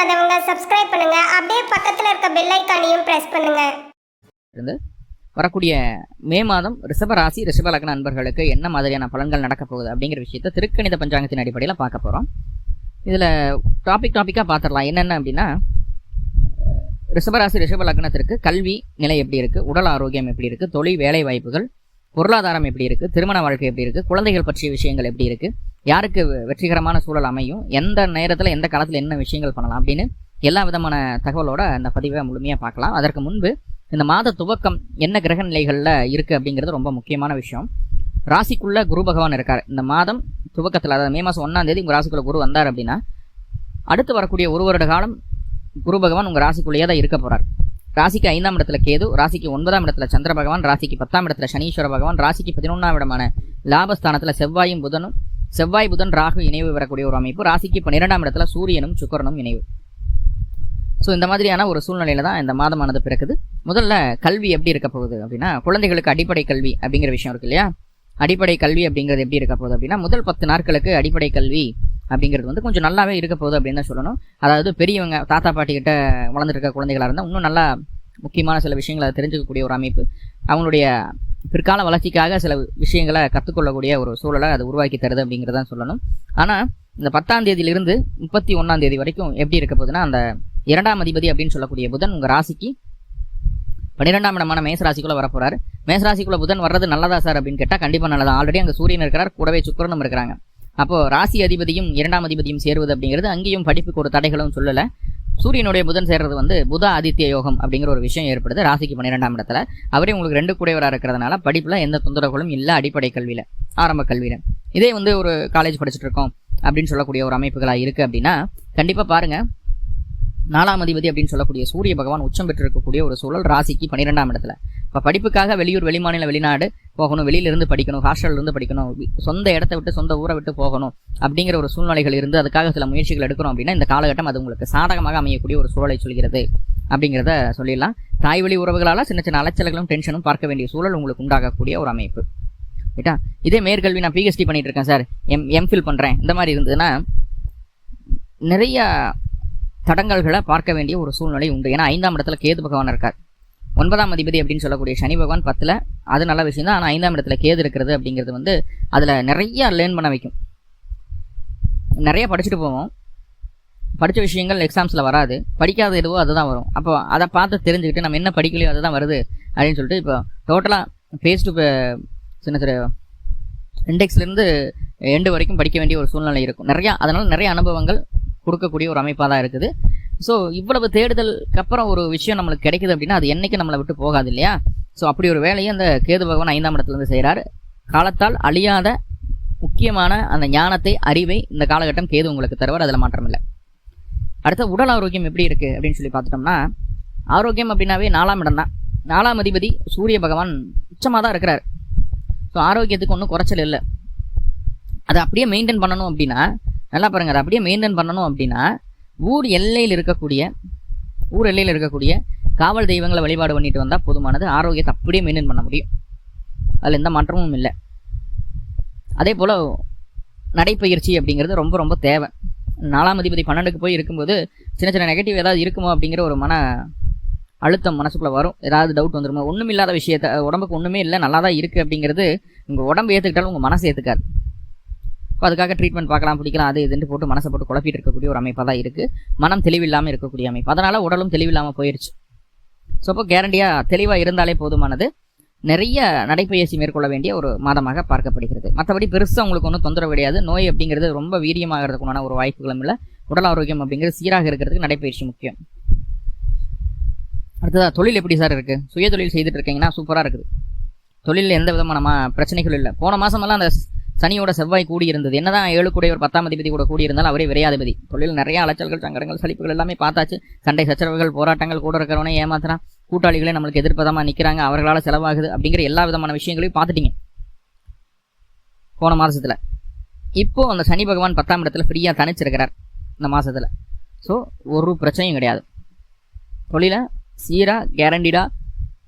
பண்ணாதவங்க சப்ஸ்கிரைப் பண்ணுங்க. அப்படியே பக்கத்துல இருக்க பெல் ஐகானையும் பிரஸ் பண்ணுங்க. வரக்கூடிய மே மாதம் ரிஷப ராசி ரிஷப லக்ன நண்பர்களுக்கு என்ன மாதிரியான பலன்கள் நடக்க போகுது அப்படிங்கிற விஷயத்த திருக்கணித பஞ்சாங்கத்தின் அடிப்படையில் பார்க்க போகிறோம். இதில் டாப்பிக்காக பார்த்துடலாம். என்னென்ன அப்படின்னா, ரிஷபராசி ரிஷப லக்னத்திற்கு கல்வி நிலை எப்படி இருக்குது, உடல் ஆரோக்கியம் எப்படி இருக்குது, தொழில் வேலை வாய்ப்புகள், பொருளாதாரம் எப்படி இருக்குது, திருமண வாழ்க்கை எப்படி இருக்குது, குழந்தைகள் பற்றிய விஷயங்கள் எப்படி இருக்குது, யாருக்கு வெற்றிகரமான சூழல் அமையும், எந்த நேரத்தில் எந்த காலத்தில் என்ன விஷயங்கள் பண்ணலாம் அப்படின்னு எல்லா விதமான தகவலோட அந்த பதிவை முழுமையாக பார்க்கலாம். அதற்கு முன்பு இந்த மாத துவக்கம் என்ன கிரக நிலைகளில் இருக்குது அப்படிங்கிறது ரொம்ப முக்கியமான விஷயம். ராசிக்குள்ள குரு பகவான் இருக்கார். இந்த மாதம் துவக்கத்தில், அதாவது மே மாதம் 1ஆம் தேதி உங்கள் ராசிக்குள்ள குரு வந்தார் அப்படின்னா, அடுத்து வரக்கூடிய ஒரு வருட காலம் குரு பகவான் உங்கள் ராசிக்குள்ளேயே தான் இருக்க போகிறார். ராசிக்கு 5ஆம் இடத்துல கேது, ராசிக்கு 9ஆம் இடத்துல சந்திர பகவான், ராசிக்கு 10ஆம் இடத்துல சனீஸ்வர பகவான், ராசிக்கு 11ஆம் இடமான லாபஸ்தானத்தில் செவ்வாய் புதன் ராகு இணைவு வரக்கூடிய ஒரு அமைப்பு, ராசிக்கு 12ஆம் இடத்துல சூரியனும் சுக்கிரனும் இணைவு. ஸோ இந்த மாதிரியான ஒரு சூழ்நிலையில தான் இந்த மாதமானது பிறக்குது. முதல்ல கல்வி எப்படி இருக்க போகுது அப்படின்னா, குழந்தைகளுக்கு அடிப்படை கல்வி அப்படிங்கிற விஷயம் இருக்கு இல்லையா. அடிப்படை கல்வி அப்படிங்கிறது எப்படி இருக்க போகுது அப்படின்னா, முதல் 10 நாட்களுக்கு அடிப்படை கல்வி அப்படிங்கிறது வந்து கொஞ்சம் நல்லாவே இருக்க போகுது அப்படின்னு தான் சொல்லணும். அதாவது பெரியவங்க தாத்தா பாட்டி கிட்ட வளர்ந்துருக்க குழந்தைகளாக இருந்தால் இன்னும் நல்லா முக்கியமான சில விஷயங்களை தெரிஞ்சுக்கக்கூடிய ஒரு அமைப்பு, அவங்களுடைய பிற்கால வளர்ச்சிக்காக சில விஷயங்களை கற்றுக்கொள்ளக்கூடிய ஒரு சூழலை அது உருவாக்கி தருது அப்படிங்கிறதான் சொல்லணும். ஆனால் இந்த 10ஆம் தேதியிலிருந்து 31ஆம் தேதி வரைக்கும் எப்படி இருக்க போகுதுன்னா, அந்த 2ஆம் அதிபதி அப்படின்னு சொல்லக்கூடிய புதன் உங்கள் ராசிக்கு 12ஆம் இடமான மேசராசிக்குள்ளே வரப்போறாரு. மேசராசிக்குள்ள புதன் வர்றது நல்லதா சார் அப்படின்னு கேட்டால் கண்டிப்பாக நல்லதா. ஆல்ரெடி அங்கே சூரியன் இருக்கிறார், கூடவே சுக்கிரனும் இருக்கிறாங்க. அப்போது ராசி அதிபதியும் 2ஆம் அதிபதியும் சேருவது அப்படிங்கிறது அங்கேயும் படிப்புக்கு ஒரு தடைகளும் சொல்லலை. சூரியனுடைய புதன் சேர்றது வந்து புத ஆதித்ய யோகம் அப்படிங்கிற ஒரு விஷயம் ஏற்படுது ராசிக்கு 12ஆம் இடத்துல. அவரே உங்களுக்கு 2 கூடையவராக இருக்கிறதுனால படிப்பில் எந்த தொந்தரவுகளும் இல்லை. அடிப்படை கல்வியில், ஆரம்ப கல்வியில் இதே வந்து ஒரு காலேஜ் படிச்சுட்டு இருக்கோம் அப்படின்னு சொல்லக்கூடிய ஒரு அமைப்புகளாக இருக்குது அப்படின்னா, கண்டிப்பாக பாருங்கள், 4ஆம் அதிபதி அப்படின்னு சொல்லக்கூடிய சூரிய பகவான் உச்சம் பெற்று இருக்கக்கூடிய ஒரு சூழல் ராசிக்கு 12ஆம் இடத்துல. இப்போ படிப்புக்காக வெளியூர், வெளிமாநில, வெளிநாடு போகணும், வெளியிலிருந்து படிக்கணும், ஹாஸ்டல்லேருந்து படிக்கணும், சொந்த இடத்த விட்டு சொந்த ஊரை விட்டு போகணும் அப்படிங்கிற ஒரு சூழ்நிலைகள் இருந்து அதுக்காக சில முயற்சிகள் எடுக்கிறோம் அப்படின்னா இந்த காலகட்டம் அது உங்களுக்கு சாதகமாக அமையக்கூடிய ஒரு சூழலை சொல்கிறது அப்படிங்கிறத சொல்லிடலாம். தாய் வழி உறவுகளால் சின்ன சின்ன அலைச்சல்களும் டென்ஷனும் பார்க்க வேண்டிய சூழல் உங்களுக்கு உண்டாகக்கூடிய ஒரு அமைப்பு. ரைட்டா? இதே மேற்கல்வி, நான் பிஹெச்டி பண்ணிட்டு இருக்கேன் சார், எம்ஃபில் பண்ணுறேன், இந்த மாதிரி இருந்ததுன்னா நிறைய தடங்கல்களை பார்க்க வேண்டிய ஒரு சூழ்நிலை உண்டு. ஏன்னா 5ஆம் இடத்துல கேது பகவான் இருக்கார். 9ஆம் அதிபதி அப்படின்னு சொல்லக்கூடிய சனி பகவான் 10ல், அது நல்ல விஷயம் தான். ஆனால் 5ஆம் இடத்துல கேது இருக்கிறது அப்படிங்கிறது வந்து அதில் நிறைய லேர்ன் பண்ண வைக்கும். நிறைய படிச்சுட்டு போவோம், படித்த விஷயங்கள் எக்ஸாம்ஸில் வராது, படிக்காத எதுவோ அதுதான் வரும். அப்போ அதை பார்த்து தெரிஞ்சுக்கிட்டு நம்ம என்ன படிக்கலையோ அதுதான் வருது அப்படின்னு சொல்லிட்டு இப்போ டோட்டலாக பேஸ் டு சின்ன இண்டெக்ஸ்லேருந்து எண்டு வரைக்கும் படிக்க வேண்டிய ஒரு சூழ்நிலை இருக்கும் நிறையா. அதனால் நிறைய அனுபவங்கள் கொடுக்கக்கூடிய ஒரு அமைப்பாக தான் இருக்குது. ஸோ இவ்வளவு தேடுதலுக்கு அப்புறம் ஒரு விஷயம் நம்மளுக்கு கிடைக்குது அப்படின்னா அது என்னைக்கு நம்மளை விட்டு போகாது இல்லையா. ஸோ அப்படி ஒரு வேலையை அந்த கேது பகவான் 5ஆம் இடத்துலேருந்து செய்கிறார். காலத்தால் அழியாத முக்கியமான அந்த ஞானத்தை, அறிவை இந்த காலகட்டம் கேது உங்களுக்கு தருவார், அதில் மாற்றம் இல்லை. அடுத்த உடல் ஆரோக்கியம் எப்படி இருக்குது அப்படின்னு சொல்லி பார்த்துட்டோம்னா, ஆரோக்கியம் அப்படின்னாவே 4ஆம் இடம் தான். 4ஆம் அதிபதி சூரிய பகவான் உச்சமாக தான் இருக்கிறார். ஸோ ஆரோக்கியத்துக்கு ஒன்றும் குறைச்சல் இல்லை. அதை அப்படியே மெயின்டைன் பண்ணணும் அப்படின்னா, நல்லா பாருங்கள், அதை அப்படியே மெயின்டைன் பண்ணணும் அப்படின்னா ஊர் எல்லையில் இருக்கக்கூடிய காவல் தெய்வங்களை வழிபாடு பண்ணிட்டு வந்தால் போதுமானது. ஆரோக்கியத்தை அப்படியே மெயின்டைன் பண்ண முடியும், அதில் எந்த மாற்றமும் இல்லை. அதே போல் நடைப்பயிற்சி அப்படிங்கிறது ரொம்ப ரொம்ப தேவை. 4ஆம் அதிபதி 12க்கு போய் இருக்கும்போது சின்ன சின்ன நெகட்டிவ் ஏதாவது இருக்குமோ அப்படிங்கிற ஒரு மன அழுத்தம் மனசுக்குள்ளே வரும். ஏதாவது டவுட் வந்துருமோ, ஒன்றும் இல்லாத விஷயத்த, உடம்புக்கு ஒன்றுமே இல்லை, நல்லா தான் இருக்குது அப்படிங்கிறது உங்கள் உடம்பு ஏற்றுக்கிட்டாலும் உங்கள் மனசு ஏற்றுக்காது. இப்போ அதுக்காக ட்ரீட்மெண்ட் பார்க்கலாம், பிடிக்கலாம், அது இதுன்னு போட்டு மனசை போட்டு குழப்பிட்டு இருக்கக்கூடிய ஒரு அமைப்பாக தான் இருக்குது. மனம் தெளிவில்லாமல் இருக்கக்கூடிய அமைப்பு, அதனால் உடலும் தெளிவில்லாமல் போயிடுச்சு. ஸோ அப்போ கேரண்டியாக தெளிவாக இருந்தாலே போதுமானது. நிறைய நடைப்பயிற்சி மேற்கொள்ள வேண்டிய ஒரு மாதமாக பார்க்கப்படுகிறது. மற்றபடி பெருசாக உங்களுக்கு ஒன்றும் தொந்தரவு கிடையாது. நோய் அப்படிங்கிறது ரொம்ப வீரியமாகிறதுக்குண்டான ஒரு வாய்ப்புகளும் இல்லை. உடல் ஆரோக்கியம் அப்படிங்கிறது சீராக இருக்கிறதுக்கு நடைப்பயிற்சி முக்கியம். அடுத்ததாக தொழில் எப்படி சார் இருக்குது? சுய தொழில் செய்துட்டு இருக்கீங்கன்னா சூப்பராக இருக்குது. தொழிலில் எந்த விதமான பிரச்சனைகள் இல்லை. போன மாதமெல்லாம் அந்த சனியோட செவ்வாய் கூடி இருந்தது. என்னதான் 7 கூட ஒரு 10ஆம் அதிபதி கூட கூடி இருந்தாலும் அவரே விரையாதிபதி. தொழில் நிறைய அலைச்சல்கள், சங்கடங்கள், சலிப்புகள் எல்லாமே பார்த்தாச்சு. சண்டை சச்சரவுகள், போராட்டங்கள், கூட இருக்கிறவனே ஏமாத்துறான், கூட்டாளிகளே நம்மளுக்கு எதிர்ப்பதமாக நிற்கிறாங்க, அவர்களால் செலவாகுது அப்படிங்கிற எல்லா விதமான விஷயங்களையும் பார்த்துட்டீங்க போன மாதத்தில். இப்போ அந்த சனி பகவான் 10ஆம் இடத்துல ஃப்ரீயாக தனிச்சிருக்கிறார் இந்த மாதத்தில். ஸோ ஒரு பிரச்சனையும் கிடையாது. தொழிலை சீராக கேரண்டிடாக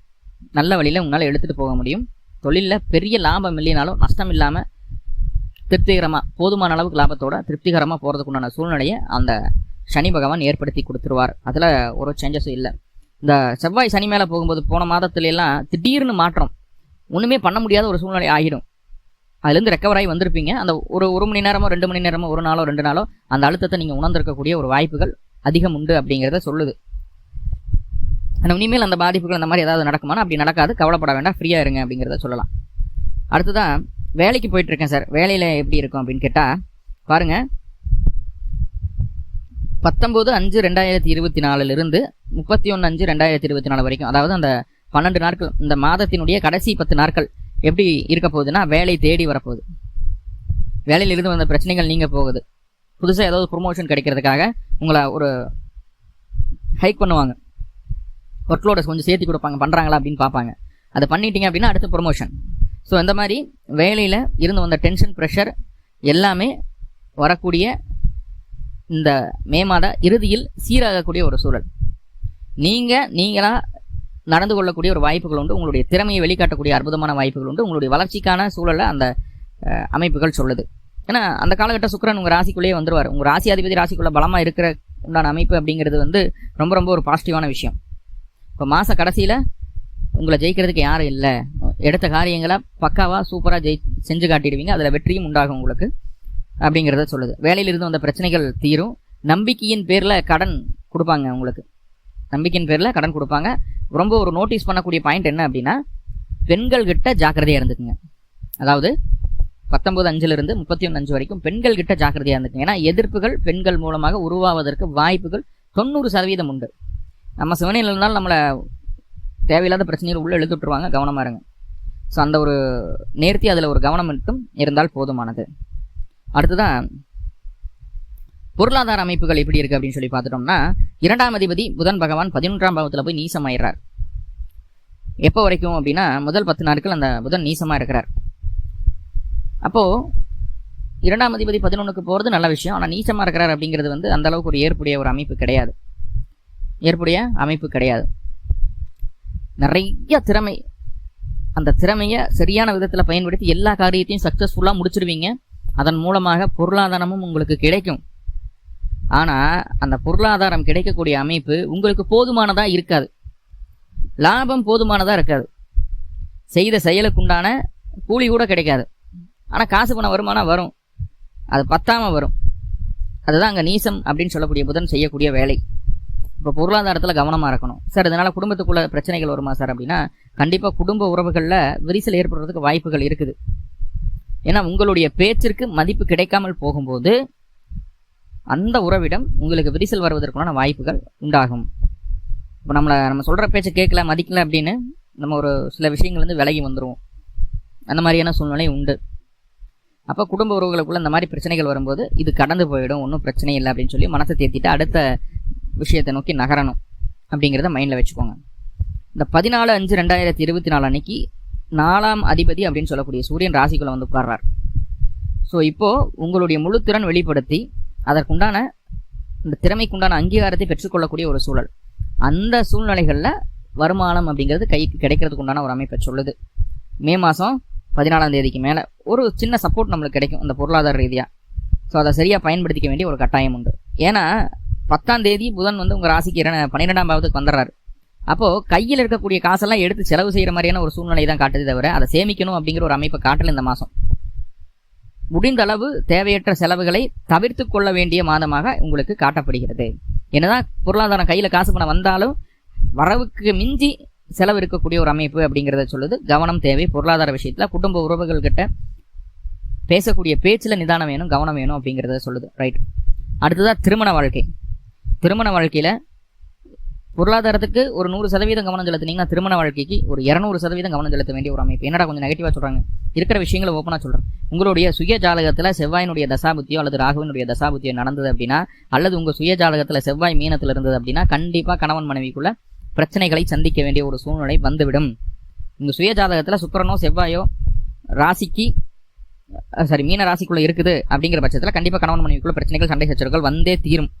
நல்ல வழியில் உங்களால் எடுத்துகிட்டு போக முடியும். தொழிலில் பெரிய லாபம் இல்லைனாலும் நஷ்டம் இல்லாமல் திருப்திகரமாக, போதுமான அளவுக்கு லாபத்தோட திருப்திகரமாக போகிறதுக்குண்டான சூழ்நிலையை அந்த சனி பகவான் ஏற்படுத்தி கொடுத்துருவார். அதில் ஒரு சேஞ்சஸும் இல்லை. இந்த செவ்வாய் சனி மேலே போகும்போது போன மாதத்துல எல்லாம் திடீர்னு மாற்றம், ஒன்றுமே பண்ண முடியாத ஒரு சூழ்நிலை ஆகிடும். அதுலேருந்து ரெக்கவர் ஆகி வந்திருப்பீங்க. அந்த ஒரு மணி நேரமோ 2 மணி நேரமோ, ஒரு நாளோ 2 நாளோ அந்த அழுத்தத்தை நீங்கள் உணர்ந்திருக்கக்கூடிய ஒரு வாய்ப்புகள் அதிகம் உண்டு அப்படிங்கிறத சொல்லுது. ஆனால் இனிமேல் அந்த பாதிப்புகள் அந்த மாதிரி ஏதாவது நடக்குமானா அப்படி நடக்காது, கவலைப்பட வேண்டாம், ஃப்ரீயாக இருங்க அப்படிங்கிறத சொல்லலாம். அடுத்ததான் வேலைக்கு போயிட்டுருக்கேன் சார், வேலையில் எப்படி இருக்கும் அப்படின்னு கேட்டால் பாருங்கள், 19/5/2024 31/5/2024 வரைக்கும், அதாவது அந்த 12 நாட்கள், இந்த மாதத்தினுடைய கடைசி 10 நாட்கள் எப்படி இருக்க போகுதுன்னா, வேலை தேடி வரப்போகுது. வேலையில் இருந்து வந்த பிரச்சனைகள் நீங்க போகுது. புதுசாக ஏதாவது ப்ரொமோஷன் கிடைக்கிறதுக்காக உங்களை ஒரு ஹைக் பண்ணுவாங்க, ஒர்க்லோட கொஞ்சம் சேர்த்து கொடுப்பாங்க, பண்ணுறாங்களா அப்படின்னு பார்ப்பாங்க. அதை பண்ணிட்டீங்க அப்படின்னா அடுத்த ப்ரொமோஷன். ஸோ இந்த மாதிரி வேலையில் இருந்து வந்த டென்ஷன், ப்ரெஷர் எல்லாமே வரக்கூடிய இந்த மே மாத இறுதியில் சீராகக்கூடிய ஒரு சூழல். நீங்களாக நடந்து கொள்ளக்கூடிய ஒரு வாய்ப்புகள் உண்டு. உங்களுடைய திறமையை வெளிக்காட்டக்கூடிய அற்புதமான வாய்ப்புகள் உண்டு. உங்களுடைய வளர்ச்சிக்கான சூழலை அந்த அமைப்புகள் சொல்லுது. ஏன்னா அந்த காலகட்ட சுக்கிரன் உங்கள் ராசிக்குள்ளேயே வந்துருவார். உங்கள் ராசி அதிபதி ராசிக்குள்ளே பலமாக இருக்கிற உண்டான அமைப்பு அப்படிங்கிறது வந்து ரொம்ப ரொம்ப ஒரு பாசிட்டிவான விஷயம். இப்போ மாத கடைசியில் உங்களை ஜெயிக்கிறதுக்கு யாரும் இல்லை, எடுத்த காரியங்களை பக்காவாக சூப்பராக செஞ்சு காட்டிடுவீங்க, அதில் வெற்றியும் உண்டாகும் உங்களுக்கு அப்படிங்கிறத சொல்லுது. வேலையில் இருந்து வந்த பிரச்சனைகள் தீரும். நம்பிக்கையின் பேரில் கடன் கொடுப்பாங்க உங்களுக்கு, நம்பிக்கையின் பேரில் கடன் கொடுப்பாங்க. ரொம்ப ஒரு நோட்டீஸ் பண்ணக்கூடிய பாயிண்ட் என்ன அப்படின்னா, பெண்கள் கிட்ட ஜாக்கிரதையாக இருந்துக்குங்க. அதாவது 19/5 31/5 வரைக்கும் பெண்கள் கிட்ட ஜாக்கிரதையாக இருந்துக்குங்க. ஏன்னா எதிர்ப்புகள் பெண்கள் மூலமாக உருவாவதற்கு வாய்ப்புகள் 90% உண்டு. நம்ம சிவனையில் இருந்தாலும் நம்மளை தேவையில்லாத பிரச்சனைகள் உள்ளே இழுத்துட்டுருவாங்க, கவனமாக இருங்க. ஸோ அந்த ஒரு நேர்த்தி, அதில் ஒரு கவனம் மட்டும் இருந்தால் போதுமானது. அடுத்ததான் பொருளாதார அமைப்புகள் எப்படி இருக்குது அப்படின்னு சொல்லி பார்த்துட்டோம்னா, 2ஆம் அதிபதி புதன் பகவான் 11ஆம் பாவத்தில் போய் நீசமாயிடுறார். எப்போ வரைக்கும் அப்படின்னா, முதல் 10 நாட்கள் அந்த புதன் நீசமாக இருக்கிறார். அப்போது 2ஆம் அதிபதி 11க்கு போகிறது நல்ல விஷயம். ஆனால் நீசமாக இருக்கிறார் அப்படிங்கிறது வந்து அந்த அளவுக்கு ஒரு ஏற்புடைய ஒரு அமைப்பு கிடையாது. நிறைய திறமை, அந்த திறமையை சரியான விதத்தில் பயன்படுத்தி எல்லா காரியத்தையும் சக்ஸஸ்ஃபுல்லாக முடிச்சிடுவீங்க. அதன் மூலமாக பொருளாதாரமும் உங்களுக்கு கிடைக்கும். ஆனால் அந்த பொருளாதாரம் கிடைக்கக்கூடிய அமைப்பு உங்களுக்கு போதுமானதாக இருக்காது, லாபம் போதுமானதாக இருக்காது, செய்த செயலுக்குண்டான கூலி கூட கிடைக்காது. ஆனால் காசு பண வருமானம் வரும், அது பத்தாமல் வரும். அதுதான் அங்கே நீசம் அப்படின்னு சொல்லக்கூடிய புதன் செய்யக்கூடிய வேலை. இப்போ பொருளாதாரத்தில் கவனமாக இருக்கணும் சார். இதனால் குடும்பத்துக்குள்ள பிரச்சனைகள் வருமா சார் அப்படின்னா, கண்டிப்பாக குடும்ப உறவுகளில் விரிசல் ஏற்படுறதுக்கு வாய்ப்புகள் இருக்குது. ஏன்னா உங்களுடைய பேச்சிற்கு மதிப்பு கிடைக்காமல் போகும்போது அந்த உறவிடம் உங்களுக்கு விரிசல் வருவதற்கான வாய்ப்புகள் உண்டாகும். இப்போ நம்ம சொல்கிற பேச்சை கேட்கல, மதிக்கல அப்படின்னு நம்ம ஒரு சில விஷயங்கள் வந்து விலகி வந்துடுவோம். அந்த மாதிரியான சூழ்நிலை உண்டு. அப்போ குடும்ப உறவுகளுக்குள்ள இந்த மாதிரி பிரச்சனைகள் வரும்போது இது கடந்து போயிடும், ஒன்றும் பிரச்சனை இல்லை அப்படின்னு சொல்லி மனசை தேத்திட்டு அடுத்த விஷயத்தை நோக்கி நகரணும் அப்படிங்கிறத மைண்டில் வச்சுக்கோங்க. இந்த 14/5/2024 அன்னைக்கு 4ஆம் அதிபதி அப்படின்னு சொல்லக்கூடிய சூரியன் ராசிக்குள்ள வந்து உட்கார்றார். ஸோ இப்போது உங்களுடைய முழு திறன் வெளிப்படுத்தி அதற்குண்டான இந்த திறமைக்குண்டான அங்கீகாரத்தை பெற்றுக்கொள்ளக்கூடிய ஒரு சூழல். அந்த சூழ்நிலைகளில் வருமானம் அப்படிங்கிறது கைக்கு கிடைக்கிறதுக்கு உண்டான ஒரு அமைப்பை சொல்லுது. மே மாதம் 14ஆம் தேதிக்கு மேலே ஒரு சின்ன சப்போர்ட் நம்மளுக்கு கிடைக்கும் அந்த பொருளாதார ரீதியாக. ஸோ அதை சரியாக பயன்படுத்திக்க வேண்டிய ஒரு கட்டாயம் உண்டு. ஏன்னா 10ஆம் தேதி புதன் வந்து உங்கள் ராசிக்கு 12ஆம் பாவத்துக்கு வந்துடுறாரு. அப்போது கையில் இருக்கக்கூடிய காசெல்லாம் எடுத்து செலவு செய்கிற மாதிரியான ஒரு சூழ்நிலை தான் காட்டுது தவிர அதை சேமிக்கணும் அப்படிங்கிற ஒரு அமைப்பை காட்டல இந்த மாதம். முடிந்த அளவு தேவையற்ற செலவுகளை தவிர்த்து கொள்ள வேண்டிய மாதமாக உங்களுக்கு காட்டப்படுகிறது. என்னதான் பொருளாதாரம் கையில் காசு பணம் வந்தாலும் வரவுக்கு மிஞ்சி செலவு இருக்கக்கூடிய ஒரு அமைப்பு அப்படிங்கிறத சொல்லுது. கவனம் தேவை பொருளாதார விஷயத்தில். குடும்ப உறவுகள் கிட்ட பேசக்கூடிய பேச்சில் நிதானம் வேணும், கவனம் வேணும் அப்படிங்கிறத சொல்லுது. ரைட். அடுத்ததாக திருமண வாழ்க்கையில் பொருளாதாரத்துக்கு ஒரு 100% கவனம் செலுத்தினீங்கன்னா திருமண வாழ்க்கைக்கு ஒரு 200% கவனம் செலுத்த வேண்டிய ஒரு அமைப்பு. என்னடா கொஞ்சம் நெகட்டிவாக சொல்கிறாங்க, இருக்கிற விஷயங்களை ஓப்பனாக சொல்கிறேன். உங்களுடைய சுய ஜாதகத்தில் செவ்வாயினுடைய தசாபுத்தியோ அல்லது ராகுவினுடைய தசாபுத்தியோ நடந்தது அப்படின்னா, அல்லது உங்கள் சுய ஜாதகத்தில் செவ்வாய் மீனத்தில் இருந்தது அப்படின்னா, கண்டிப்பாக கணவன் மனைவிக்குள்ள பிரச்சனைகளை சந்திக்க வேண்டிய ஒரு சூழ்நிலை வந்துவிடும். உங்கள் சுய ஜாதகத்தில் சுக்கிரனோ செவ்வாயோ மீன ராசிக்குள்ளே இருக்குது அப்படிங்கிற பட்சத்தில் கண்டிப்பாக கணவன் மனைவிக்குள்ள பிரச்சனைகள், சண்டை சச்சரவுகள் வந்தே தீரும்.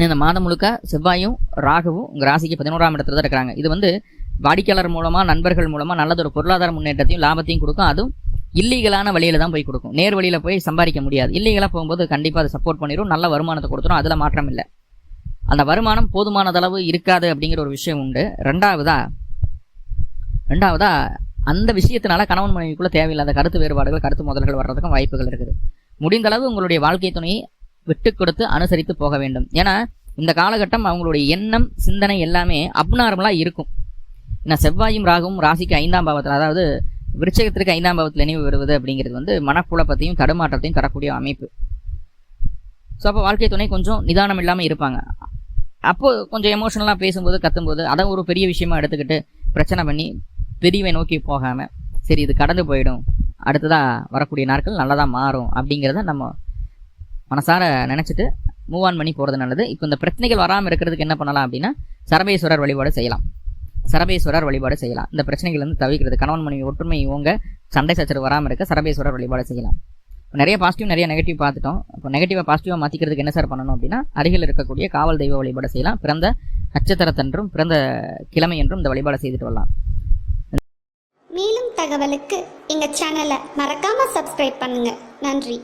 இந்த மாதம் முழுக்க செவ்வாயும் ராகுவும் உங்கள் ராசிக்கு 11ஆம் இடத்துல தான் இருக்கிறாங்க. இது வந்து வாடிக்கையாளர் மூலமாக, நண்பர்கள் மூலமாக நல்லதொரு பொருளாதார முன்னேற்றத்தையும் லாபத்தையும் கொடுக்கும். அதுவும் இல்லீகலான வழியில தான் போய் கொடுக்கும். நேர் வழியில போய் சம்பாதிக்க முடியாது. இல்லீகலா போகும்போது கண்டிப்பா அதை சப்போர்ட் பண்ணிடும், நல்ல வருமானத்தை கொடுத்துரும், அதுல மாற்றம் இல்லை. அந்த வருமானம் போதுமானதளவு இருக்காது அப்படிங்கிற ஒரு விஷயம் உண்டு. ரெண்டாவதா அந்த விஷயத்தினால கணவன் மனைவிக்குள்ள தேவையில்லாத கருத்து வேறுபாடுகள், கருத்து மோதல்கள் வர்றதுக்கும் வாய்ப்புகள் இருக்குது. முடிந்த அளவு உங்களுடைய வாழ்க்கை துணையை விட்டு கொடுத்து அனுசரித்து போக வேண்டும். ஏன்னா இந்த காலகட்டம் அவங்களுடைய எண்ணம், சிந்தனை எல்லாமே அப்நார்மலா இருக்கும். ஏன்னா செவ்வாயும் ராகுவும் ராசிக்கு 5ஆம் பாவத்தில், அதாவது விருச்சகத்திற்கு 5ஆம் பாவத்தில் நினைவு வருவது அப்படிங்கிறது வந்து மனக்குழப்பத்தையும் தடுமாற்றத்தையும் தரக்கூடிய அமைப்பு. ஸோ அப்போ வாழ்க்கை துணை கொஞ்சம் நிதானம் இல்லாமல் இருப்பாங்க. அப்போ கொஞ்சம் எமோஷனலாக பேசும்போது, கத்தும்போது அதை ஒரு பெரிய விஷயமா எடுத்துக்கிட்டு பிரச்சனை பண்ணி பிரிவை நோக்கி போகாம, சரி இது கடந்து போயிடும், அடுத்ததா வரக்கூடிய நாட்கள் நல்லதா மாறும் அப்படிங்கிறத நம்ம மனசார நினைச்சிட்டு மூவ் ஆன் பண்ணி போறது நல்லது. இப்போ இந்த பிரச்சனைகள் வராமல் இருக்கிறதுக்கு என்ன பண்ணலாம் அப்படின்னா சரபேஸ்வரர் வழிபாடு செய்யலாம். இந்த பிரச்சனைகள் வந்து தவிர்க்கிறது, கணவன் மனைவி ஒற்றுமை ஓங்க, சண்டை சச்சரவு வராமல் இருக்க சரபேஸ்வரர் வழிபாடு செய்யலாம். நிறைய பாசிட்டிவ், நிறைய நெகட்டிவ் பார்த்துட்டோம். இப்போ நெகட்டிவாக பாசிட்டிவாக மாற்றிக்கிறதுக்கு என்ன சார் பண்ணணும் அப்படின்னா அருகில் இருக்கக்கூடிய காவல் தெய்வ வழிபாடு செய்யலாம். பிறந்த நட்சத்திரத்தன்றும் பிறந்த கிழமை என்றும் இந்த வழிபாடு செய்துட்டு வரலாம். மேலும் தகவலுக்கு எங்கள் சேனலை மறக்காமல் சப்ஸ்கிரைப் பண்ணுங்கள். நன்றி.